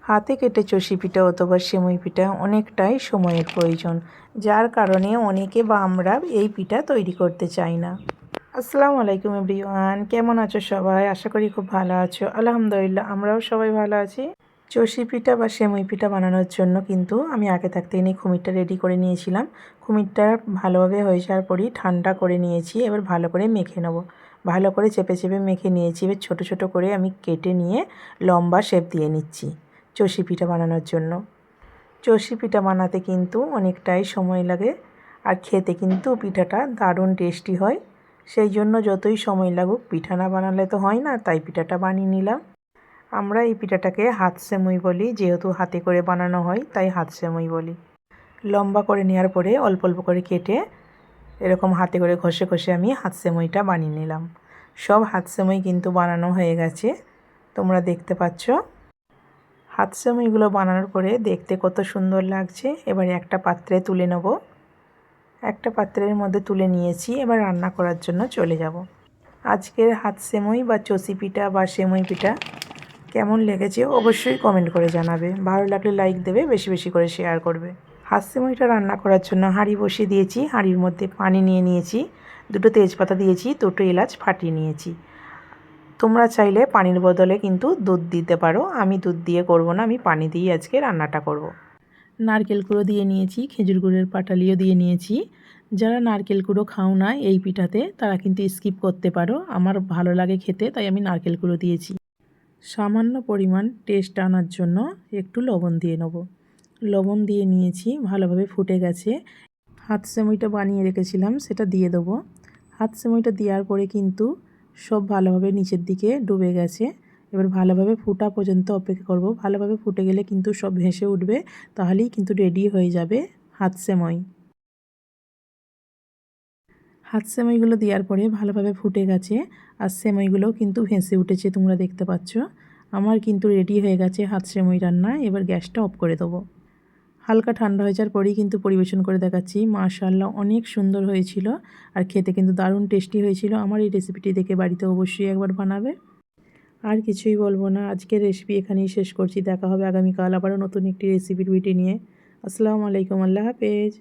হাতে কেটে চষি পিঠা অথবা সেমই পিঠা অনেকটাই সময়ের প্রয়োজন, যার কারণে অনেকে বা আমরা এই পিঠা তৈরি করতে চাই না। আসসালামু আলাইকুম এভরিওয়ান, কেমন আছো সবাই? আশা করি খুব ভালো আছো। আলহামদুলিল্লাহ, আমরাও সবাই ভালো আছি। চষি পিঠা বা সেমই পিঠা বানানোর জন্য কিন্তু আমি আগে থাকতে নিয়ে খুমিরটা রেডি করে নিয়েছিলাম। খুমিরটা ভালোভাবে হয়ে যাওয়ার পরই ঠান্ডা করে নিয়েছি। এবার ভালো করে মেখে নেব। ভালো করে চেপে চেপে মেখে নিয়েছি। এবার ছোটো ছোটো করে আমি কেটে নিয়ে লম্বা শেপ দিয়ে নিচ্ছি চষি পিঠা বানানোর জন্য। চষি পিঠা বানাতে কিন্তু অনেকটাই সময় লাগে, আর খেতে কিন্তু পিঠাটা দারুণ টেস্টি হয়। সেই জন্য যতই সময় লাগুক, পিঠা না বানালে তো হয় না, তাই পিঠাটা বানিয়ে নিলাম। আমরা এই পিঠাটাকে হাত সেমুই বলি, যেহেতু হাতে করে বানানো হয় তাই হাত সেমুই বলি। লম্বা করে নেওয়ার পরে অল্প অল্প করে কেটে এরকম হাতে করে ঘষে ঘষে আমি হাত সেমুইটা বানিয়ে নিলাম। সব হাত সেমুই কিন্তু বানানো হয়ে গেছে, তোমরা দেখতে পাচ্ছ। হাত সেমুইগুলো বানানোর পরে দেখতে কত সুন্দর লাগছে। এবারে একটা পাত্রে তুলে নেব। একটা পাত্রের মধ্যে তুলে নিয়েছি, এবার রান্না করার জন্য চলে যাব। আজকের হাত সেমুই বা চষি পিঠা বা সেমুই পিঠা কেমন লেগেছে অবশ্যই কমেন্ট করে জানাবে। ভালো লাগলে লাইক দেবে, বেশি বেশি করে শেয়ার করবে। হাত সেমুইটা রান্না করার জন্য হাঁড়ি বসিয়ে দিয়েছি। হাঁড়ির মধ্যে পানি নিয়ে নিয়েছি, দুটো তেজপাতা দিয়েছি, দুটো এলাচ ফাটিয়ে নিয়েছি। তোমরা চাইলে পানির বদলে কিন্তু দুধ দিতে পারো। আমি দুধ দিয়ে করব না, আমি পানি দিয়ে আজকে রান্নাটা করব। নারকেল কুড়ো দিয়ে নিয়েছি, খেজুর গুড়ের পাটালিও দিয়ে নিয়েছি। যারা নারকেল কুড়ো খাও না এই পিঠাতে, তারা কিন্তু স্কিপ করতে পারো। আমার ভালো লাগে খেতে, তাই আমি নারকেল কুড়ো দিয়েছি। সামান্য পরিমাণ টেস্ট আনার জন্য একটু লবণ দিয়ে নেব। লবণ দিয়ে নিয়েছি, ভালোভাবে ফুটে গেছে। হাত সেমুইটা বানিয়ে রেখেছিলাম সেটা দিয়ে দেবো। হাত সেমুইটা দেওয়ার পরে কিন্তু সব ভালোভাবে নিচের দিকে ডুবে গেছে। এবার ভালোভাবে ফুটা পর্যন্ত অপেক্ষা করব। ভালোভাবে ফুটে গেলে কিন্তু সব ভেসে উঠবে, তাহলেই কিন্তু রেডি হয়ে যাবে হাত সেমুই। হাত সেমুইগুলো দেওয়ার পরে ভালোভাবে ফুটে গেছে, আর সেমুইগুলোও কিন্তু ভেসে উঠেছে, তোমরা দেখতে পাচ্ছ। আমার কিন্তু রেডি হয়ে গেছে হাত সেমুই রান্না। এবার গ্যাসটা অফ করে দেবো। হালকা ঠান্ডা হয়ে যাওয়ার পরেই কিন্তু পরিবেশন করে দেখাচ্ছি। মাশাআল্লাহ, অনেক সুন্দর হয়েছিল, আর খেতে কিন্তু দারুণ টেস্টি হয়েছিল। আমার এই রেসিপিটি দেখে বাড়িতে অবশ্যই একবার বানাবে। আর কিছুই বলবো না, আজকের রেসিপি এখানেই শেষ করছি। দেখা হবে আগামীকাল আবারও নতুন একটি রেসিপির ভিডিও নিয়ে। আসসালামু আলাইকুম, আল্লাহ হাফেজ।